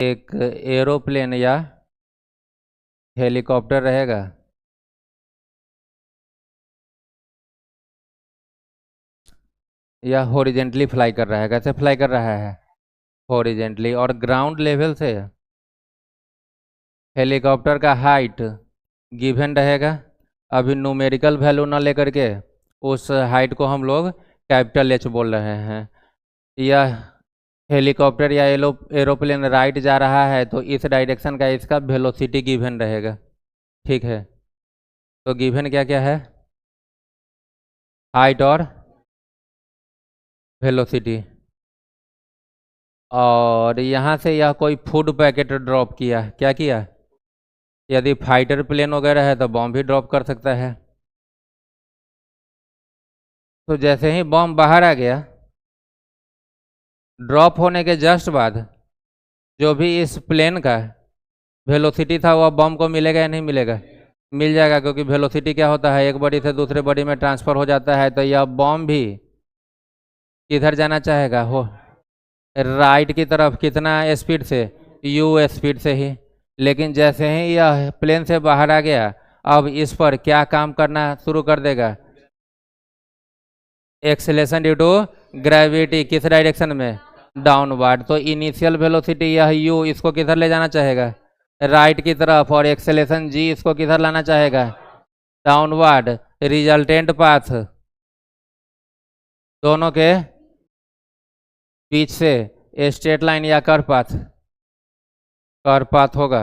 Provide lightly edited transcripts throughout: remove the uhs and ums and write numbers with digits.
एक एरोप्लेन या हेलीकॉप्टर रहेगा, या हॉरिजेंटली फ्लाई कर रहा है। कैसे फ्लाई कर रहा है? हॉरिजेंटली। और ग्राउंड लेवल से हेलीकॉप्टर का हाइट गिवन रहेगा। अभी न्यूमेरिकल वैल्यू ना लेकर के उस हाइट को हम लोग कैपिटल एच बोल रहे हैं। यह हेलीकॉप्टर या एरोप्लेन राइट जा रहा है तो इस डायरेक्शन का इसका वेलोसिटी गिवन रहेगा। ठीक है, तो गिवन क्या क्या है? हाइट और वेलोसिटी। और यहाँ से यह कोई फूड पैकेट ड्रॉप किया, क्या किया? यदि फाइटर प्लेन वगैरह है तो बॉम्ब भी ड्रॉप कर सकता है। तो जैसे ही बॉम्ब बाहर आ गया, ड्रॉप होने के जस्ट बाद जो भी इस प्लेन का वेलोसिटी था वह बॉम्ब को मिलेगा या नहीं मिलेगा? मिल जाएगा, क्योंकि वेलोसिटी क्या होता है, एक बॉडी से दूसरे बॉडी में ट्रांसफर हो जाता है। तो यह बॉम्ब भी किधर जाना चाहेगा? हो राइट की तरफ। कितना स्पीड से? यू स्पीड से ही। लेकिन जैसे ही यह प्लेन से बाहर आ गया, अब इस पर क्या काम करना शुरू कर देगा? Acceleration due to gravity. किस डायरेक्शन में? डाउनवर्ड। तो इनिशियल वेलोसिटी यह यू इसको किधर ले जाना चाहेगा? राइट की तरफ। और एक्सेलेरेशन जी इसको किधर लाना चाहेगा? डाउनवर्ड। रिजल्टेंट पाथ दोनों के बीच से स्ट्रेट लाइन या कर्व पाथ? कर्व पाथ होगा।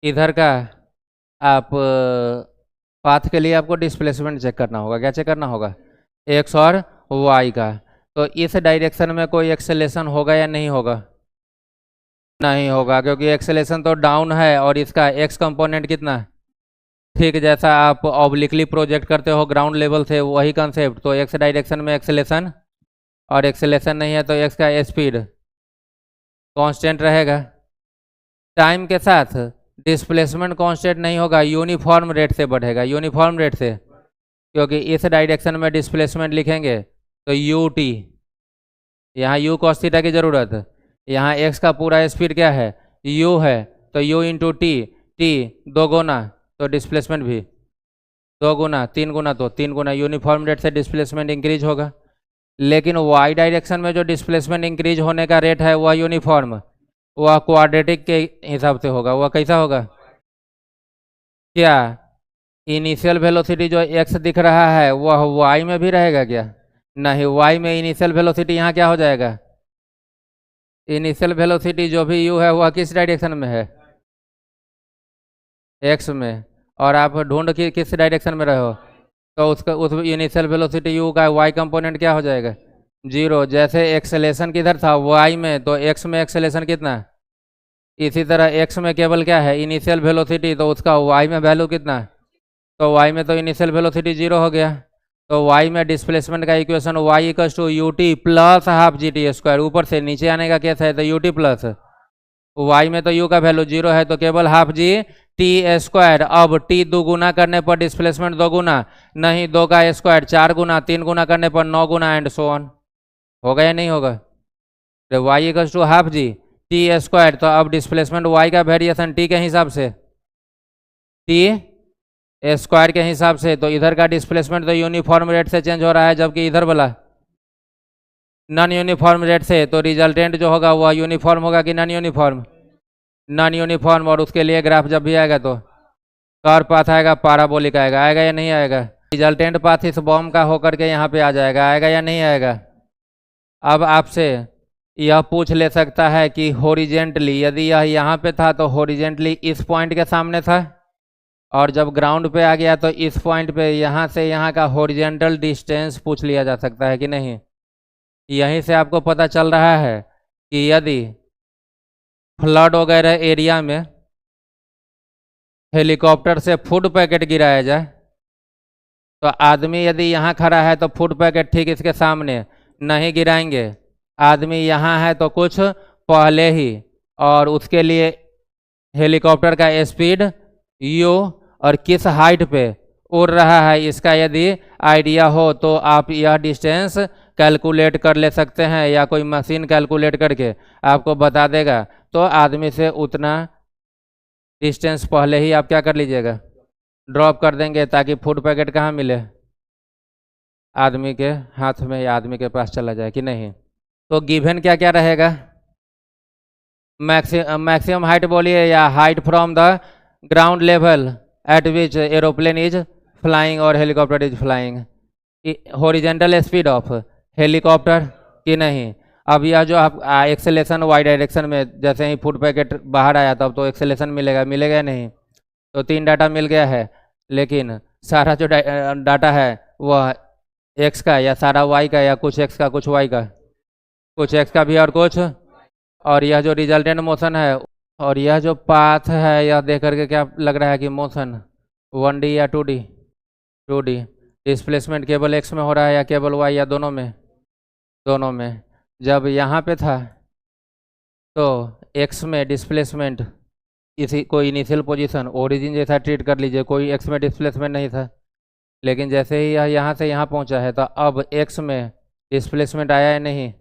इधर का आप पाथ के लिए आपको डिस्प्लेसमेंट चेक करना होगा। क्या चेक करना होगा? एक्स और वाई का। तो इस डायरेक्शन में कोई एक्सेलेरेशन होगा या नहीं होगा? नहीं होगा, क्योंकि एक्सेलेरेशन तो डाउन है और इसका एक्स कंपोनेंट कितना? ठीक जैसा आप ऑब्लिकली प्रोजेक्ट करते हो ग्राउंड लेवल से, वही कंसेप्ट। तो एक्स डायरेक्शन में एक्सेलेरेशन, और एक्सेलेरेशन नहीं है तो एक्स का स्पीड कांस्टेंट रहेगा। टाइम के साथ डिस्प्लेसमेंट कांस्टेंट नहीं होगा, यूनिफॉर्म रेट से बढ़ेगा। यूनिफॉर्म रेट से, क्योंकि इस डायरेक्शन में डिस्प्लेसमेंट लिखेंगे तो यू टी, यहाँ यू कॉस थीटा की जरूरत, यहाँ एक्स का पूरा स्पीड क्या है? यू है, तो यू इंटू टी। टी दो गुना तो डिस्प्लेसमेंट भी दो गुना, तीन गुना तो तीन गुना। यूनिफॉर्म रेट से डिस्प्लेसमेंट इंक्रीज होगा। लेकिन वाई डायरेक्शन में जो डिस्प्लेसमेंट इंक्रीज होने का रेट है वह यूनिफॉर्म, वह क्वाड्रेटिक के हिसाब से होगा। वह कैसा होगा? क्या इनिशियल वेलोसिटी जो एक्स दिख रहा है वह वाई में भी रहेगा क्या? नहीं, वाई में इनिशियल वेलोसिटी यहाँ क्या हो जाएगा? इनिशियल वेलोसिटी जो भी यू है वह किस डायरेक्शन में है? एक्स में। और आप ढूंढ के किस डायरेक्शन में रहे हो, तो उसका उस इनिशियल वेलोसिटी यू का वाई कंपोनेंट क्या हो जाएगा? जीरो। जैसे एक्सेलेरेशन किधर था? वाई में, तो एक्स में एक्सेलेरेशन कितना? इसी तरह एक्स में केवल क्या है? इनिशियल वेलोसिटी, तो उसका वाई में वैल्यू कितना? तो वाई में तो इनिशियल वेलोसिटी जीरो हो गया। तो वाई में डिस्प्लेसमेंट का equation y equals to u t plus half g t square. ऊपर से नीचे आने का केस है तो यू टी प्लस, वाई में तो यू का वैल्यू जीरो है तो केवल हाफ जी टी स्क्वायर। अब टी दो गुना करने पर डिस्प्लेसमेंट दो गुना, नहीं दो का स्क्वायर चार गुना, तीन गुना करने पर नौ गुना, एंड सो ऑन। होगा या नहीं होगा? तो y equals to half g t square. तो अब डिस्प्लेसमेंट वाई का वेरिएशन टी के हिसाब से, टी स्क्वायर के हिसाब से। तो इधर का डिस्प्लेसमेंट तो यूनिफॉर्म रेट से चेंज हो रहा है, जबकि इधर वाला नॉन यूनिफॉर्म रेट से। तो रिजल्टेंट जो होगा वह यूनिफॉर्म होगा कि नॉन यूनिफॉर्म? Non uniform. और उसके लिए ग्राफ जब भी आएगा तो कर्व पाथ आएगा, पैराबोलिक आएगा। आएगा या नहीं आएगा? रिजल्टेंट पाथ इस बॉम्ब का होकर के यहाँ पे आ जाएगा। आएगा या नहीं आएगा? अब आपसे यह पूछ ले सकता है कि हॉरिजेंटली, यदि यह यहाँ पे था तो हॉरिजेंटली इस पॉइंट के सामने था, और जब ग्राउंड पे आ गया तो इस पॉइंट पे यहाँ से यहाँ का हॉरिजेंटल डिस्टेंस पूछ लिया जा सकता है कि नहीं? यहीं से आपको पता चल रहा है कि यदि फ्लड वगैरह एरिया में हेलीकॉप्टर से फूड पैकेट गिराया जाए, तो आदमी यदि यहाँ खड़ा है तो फूड पैकेट ठीक इसके सामने नहीं गिराएंगे। आदमी यहाँ है तो कुछ पहले ही, और उसके लिए हेलीकॉप्टर का स्पीड यू और किस हाइट पे उड़ रहा है इसका यदि आइडिया हो तो आप यह डिस्टेंस कैलकुलेट कर ले सकते हैं या कोई मशीन कैलकुलेट करके आपको बता देगा, तो आदमी से उतना डिस्टेंस पहले ही आप क्या कर लीजिएगा, ड्रॉप कर देंगे, ताकि फूड पैकेट कहाँ मिले, आदमी के हाथ में या आदमी के पास चला जाए कि नहीं। तो गिवन क्या क्या रहेगा, मैक्सिमम हाइट बोलिए या height from the ground level at which aeroplane is flying और helicopter is flying, horizontal speed of helicopter कि नहीं। अब यह जो आप एक्सेलेशन वाई डायरेक्शन में, जैसे ही फूड पैकेट बाहर आया तब तो एक्सेलेशन मिलेगा, मिलेगा नहीं। तो 3 डाटा मिल गया है, लेकिन सारा जो डाटा है वह एक्स का या सारा वाई का या कुछ एक्स का कुछ वाई का, कुछ एक्स का भी और कुछ, और यह जो रिजल्टेंट मोशन है और यह जो पाथ है, यह देख करके क्या लग रहा है कि मोशन 1D या 2D, 2D। डिस्प्लेसमेंट केवल एक्स में हो रहा है या केवल वाई, या दोनों में, दोनों में। जब यहाँ पे था तो एक्स में डिस्प्लेसमेंट, इसी को इनिशियल पोजीशन ओरिजिन जैसा ट्रीट कर लीजिए, कोई एक्स में डिस्प्लेसमेंट नहीं था। लेकिन जैसे ही यह यहाँ से यहाँ पहुँचा है तो अब एक्स में डिस्प्लेसमेंट आया है नहीं,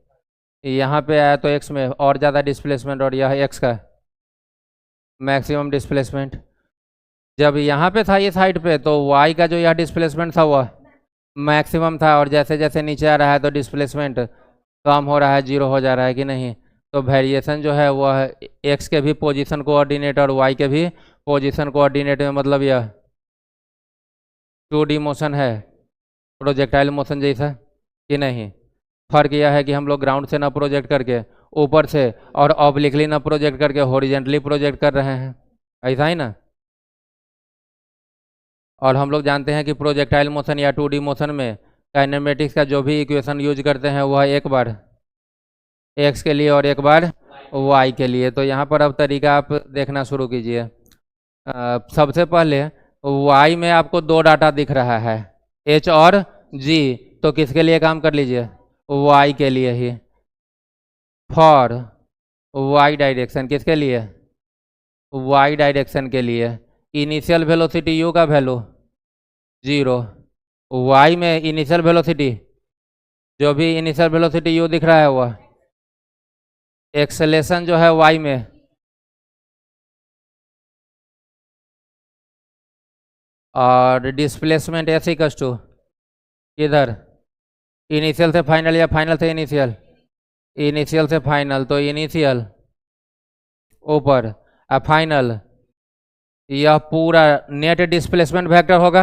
यहाँ पे आया तो एक्स में और ज़्यादा डिस्प्लेसमेंट, और यह एक्स का मैक्सिमम डिस्प्लेसमेंट। जब यहाँ पे था इस हाइट पे तो वाई का जो यह डिस्प्लेसमेंट था वह मैक्सिमम था, और जैसे जैसे नीचे आ रहा है तो डिस्प्लेसमेंट कम हो रहा है, 0 हो जा रहा है कि नहीं। तो वेरिएशन जो है वह एक्स के भी पोजीशन कोऑर्डिनेट और वाई के भी पोजीशन कोऑर्डिनेट में, मतलब यह 2D मोशन है, प्रोजेक्टाइल मोशन जैसा कि नहीं। फर्क यह है कि हम लोग ग्राउंड से ना प्रोजेक्ट करके ऊपर से और ऑब्लिकली ना प्रोजेक्ट करके हॉरिजेंटली प्रोजेक्ट कर रहे हैं, ऐसा ही ना। और हम लोग जानते हैं कि प्रोजेक्टाइल मोशन या 2D मोशन में काइनेमेटिक्स का जो भी इक्वेशन यूज करते हैं वह एक बार एक्स के लिए और एक बार वाई के लिए। तो यहाँ पर अब तरीका आप देखना शुरू कीजिए। सबसे पहले वाई में आपको 2 डाटा दिख रहा है, एच और जी, तो किसके लिए काम कर लीजिए, वाई के लिए ही। फॉर वाई डायरेक्शन, किसके लिए, वाई डायरेक्शन के लिए। इनिशियल वेलोसिटी यू का वैल्यू 0, वाई में इनिशियल वेलोसिटी, जो भी इनिशियल वेलोसिटी यू दिख रहा है वह एक्सेलेरेशन जो है वाई में, और डिस्प्लेसमेंट एस इक्वल्स टू इधर इनिशियल से फाइनल या फाइनल से इनिशियल, इनिशियल से फाइनल, तो इनिशियल ऊपर और फाइनल, यह पूरा नेट डिस्प्लेसमेंट वेक्टर होगा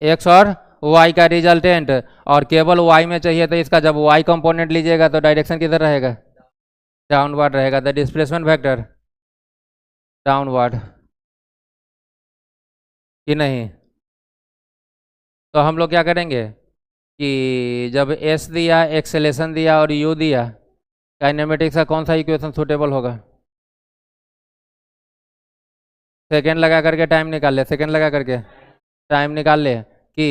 एक्स और वाई का रिजल्टेंट। और केवल वाई में चाहिए तो इसका जब वाई कंपोनेंट लीजिएगा तो डायरेक्शन किधर रहेगा, डाउनवर्ड रहेगा, द डिस्प्लेसमेंट वेक्टर डाउनवर्ड कि नहीं। तो हम लोग क्या करेंगे कि जब एस दिया, एक्सेलेरेशन दिया और यू दिया, काइनेमेटिक्स का कौन सा इक्वेशन सुटेबल होगा, सेकेंड लगा करके टाइम निकाल ले, सेकेंड लगा करके टाइम निकाल ले कि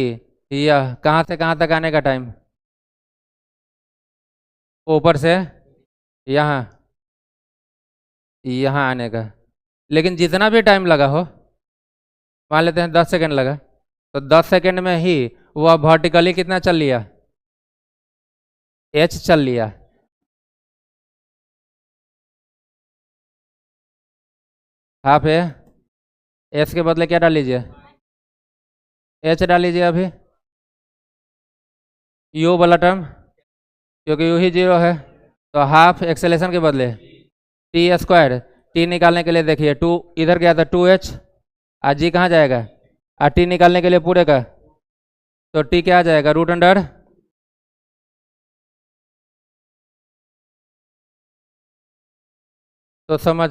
यह कहाँ से कहाँ तक आने का टाइम, ऊपर से यहाँ यहाँ आने का। लेकिन जितना भी टाइम लगा हो, मान लेते हैं 10 सेकेंड लगा, तो 10 सेकेंड में ही वह वर्टिकली कितना चल लिया, एच चल लिया। हाफ ए, एस के बदले क्या डाल लीजिए, एच डाल लीजिए अभी, यू वाला टर्म, क्योंकि यू ही 0 है, तो हाफ एक्सेलेरेशन के बदले टी स्क्वायर, टी निकालने के लिए देखिए 2 इधर गया था 2h, आज जी कहाँ जाएगा, और टी निकालने के लिए पूरे का, तो टी क्या आ जाएगा, रूट अंडर, तो समझ,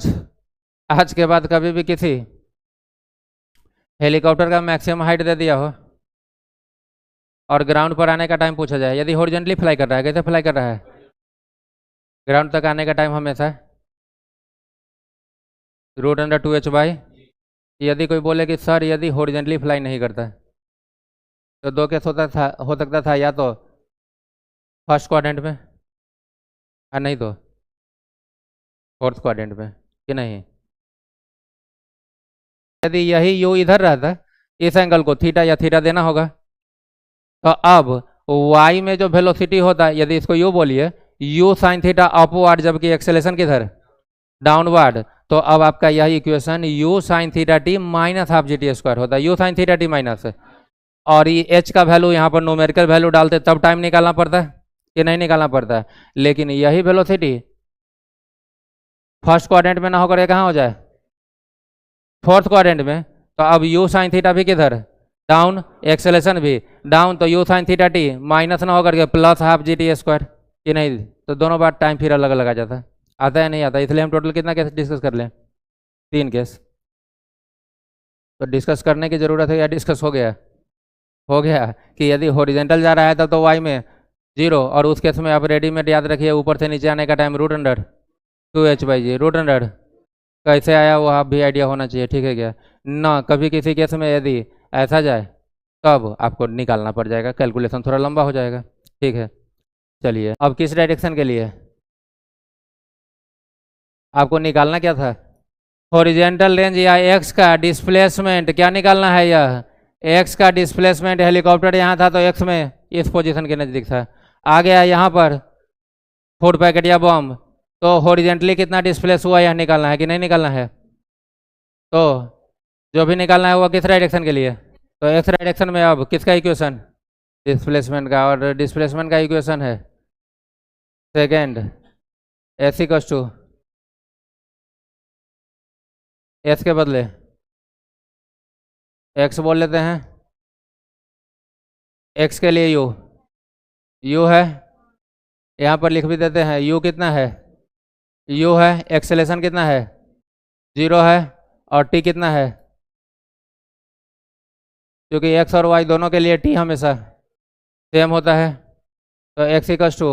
आज के बाद कभी भी किसी हेलीकॉप्टर का मैक्सिमम हाइट दे दिया हो और ग्राउंड पर आने का टाइम पूछा जाए, यदि हॉरिजॉन्टली फ्लाई कर रहा है, कैसे फ्लाई कर रहा है, ग्राउंड तक आने का टाइम हमेशा रूट अंडर 2h/। यदि कोई बोले कि सर यदि हॉरिजॉन्टली फ्लाई नहीं करता, तो 2 केस हो सकता था, या तो फर्स्ट क्वाड्रेंट में और नहीं तो फोर्थ क्वाड्रेंट में कि नहीं। यदि यही यू इधर रहता, इस एंगल को थीटा या थीटा देना होगा, तो अब वाई में जो वेलोसिटी होता है, यदि इसको यू बोलिए, यू साइन थीटा अपवर्ड, जबकि एक्सेलेरेशन किधर, डाउनवर्ड, तो अब आपका यह equation you sine theta T minus half g t square होता है, you sine theta T minus. और ये एच का वैल्यू यहाँ पर न्यूमेरिकल वैल्यू डालते तब टाइम निकालना पड़ता है कि नहीं निकालना पड़ता है। लेकिन यही वेलोसिटी फर्स्ट क्वाड्रेंट में ना होकर ये कहाँ हो जाए, फोर्थ क्वाड्रेंट में, तो अब यू साइन थीटा भी किधर, डाउन, एक्सेलेरेशन भी डाउन, तो you sine theta T minus ना होकर के plus half g t square कि नहीं, तो दोनों बार टाइम फिर अलग अलग आ जाता है, आता है नहीं आता। इसलिए हम टोटल कितना केस डिस्कस कर लें, 3 केस। तो डिस्कस करने की ज़रूरत है या डिस्कस हो गया, हो गया कि यदि हॉरिजॉन्टल जा रहा है तब तो वाई में 0, और उस केस में आप रेडीमेड याद रखिए, ऊपर से नीचे आने का टाइम √2h/g, √100 कैसे आया वो आप भी आइडिया होना चाहिए, ठीक है क्या ना। कभी किसी केस में यदि ऐसा जाए तब आपको निकालना पड़ जाएगा, कैलकुलेशन थोड़ा लंबा हो जाएगा, ठीक है। चलिए अब किस डायरेक्शन के लिए आपको निकालना क्या था, हॉरिजॉन्टल रेंज या एक्स का डिस्प्लेसमेंट, क्या निकालना है, यह एक्स का डिस्प्लेसमेंट। हेलीकॉप्टर यहाँ था तो एक्स में इस पोजीशन के नज़दीक था, आ गया यहाँ पर फूड पैकेट या बम, तो हॉरिजॉन्टली कितना डिस्प्लेस हुआ यह निकालना है कि नहीं निकालना है। तो जो भी निकालना है वो किस डायरेक्शन के लिए, तो एक्स डायरेक्शन में अब किसका इक्वेशन, डिस्प्लेसमेंट का, और डिस्प्लेसमेंट का इक्वेशन है second s equals to s के बदले एक्स बोल लेते हैं, एक्स के लिए यू है, यहाँ पर लिख भी देते हैं यू कितना है, यू है, एक्सेलेरेशन कितना है 0 है, और टी कितना है, क्योंकि एक्स और वाई दोनों के लिए टी हमेशा सेम होता है, तो एक्स इक्वल्स टू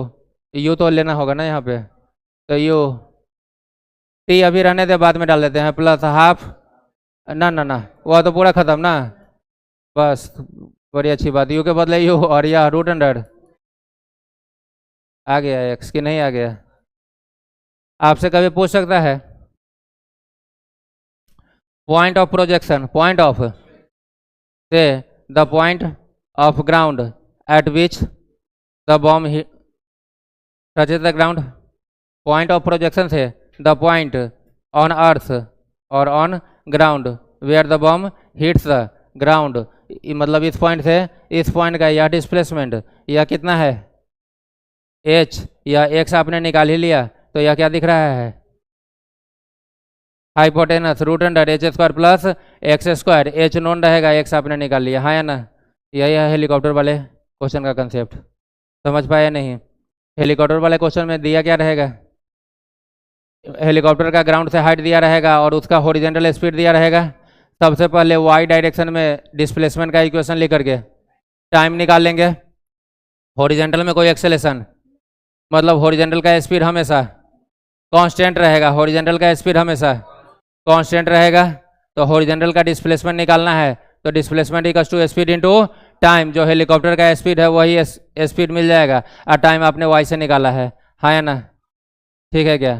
यू तो लेना होगा ना यहाँ पे, तो यू टी अभी रहने दे, बाद में डाल देते हैं, प्लस हाफ, ना वह तो पूरा खत्म ना, बस बड़ी अच्छी बात, यू के बदले यू, और यह √100 आ गया, एक्स की नहीं आ गया। आपसे कभी पूछ सकता है point of projection, point of से the point of ground at which the bomb touches the ground, point of projection से द पॉइंट ऑन अर्थ और on ground where the bomb hits the ground, मतलब इस point से इस point का यह displacement यह कितना है h, या x आपने निकाल ही लिया, तो यह क्या दिख रहा है, hypotenuse √100h² plus x², h non रहेगा, x आपने निकाल लिया, हाँ या ना। यही है हेलीकॉप्टर वाले क्वेश्चन का कंसेप्ट, समझ पाया नहीं। हेलीकॉप्टर वाले क्वेश्चन में दिया क्या रहेगा, हेलीकॉप्टर का ग्राउंड से हाइट दिया रहेगा और उसका हॉरिजॉन्टल स्पीड दिया रहेगा। सबसे पहले वाई डायरेक्शन में डिस्प्लेसमेंट का इक्वेशन लेकर के टाइम निकाल लेंगे, हॉरिजॉन्टल में कोई एक्सेलेरेशन, मतलब हॉरिजॉन्टल का स्पीड हमेशा कांस्टेंट रहेगा, हॉरिजॉन्टल का स्पीड हमेशा कांस्टेंट रहेगा, तो हॉरिजॉन्टल का डिस्प्लेसमेंट निकालना है, तो displacement equals to speed into time, जो हेलीकॉप्टर का स्पीड है वही स्पीड मिल जाएगा, और टाइम आपने वाई से निकाला है, हाँ या ना, ठीक है क्या।